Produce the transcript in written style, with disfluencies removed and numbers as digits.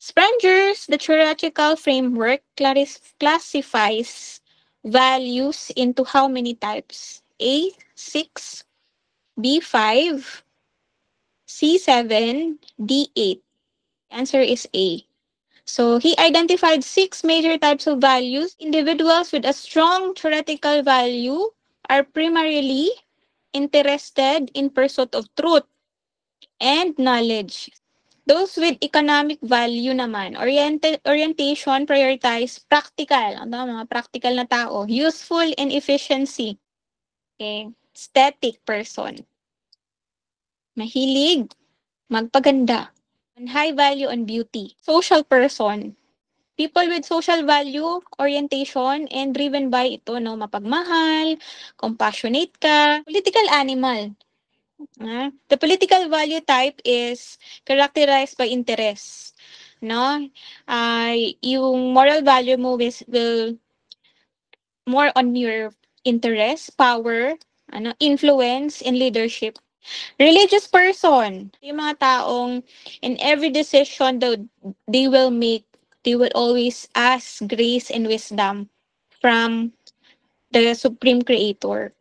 Sprenger's the theoretical framework classifies values into how many types? A, 6, B, 5, C, 7, D, 8. Answer is A. So he identified six major types of values. Individuals with a strong theoretical value are primarily interested in pursuit of truth and knowledge. Those with economic value naman, orientation prioritize practical, ano, mga practical na tao, useful and efficiency. Okay? Aesthetic person. Mahilig magpaganda. And high value on beauty. Social person. People with social value, orientation, and driven by ito, no, mapagmahal, compassionate ka. Political animal. The political value type is characterized by interest. No? Yung moral value mo will more on your interest, power, influence, and leadership. Religious person, yung mga taong in every decision that they will make, they will always ask grace and wisdom from the Supreme Creator.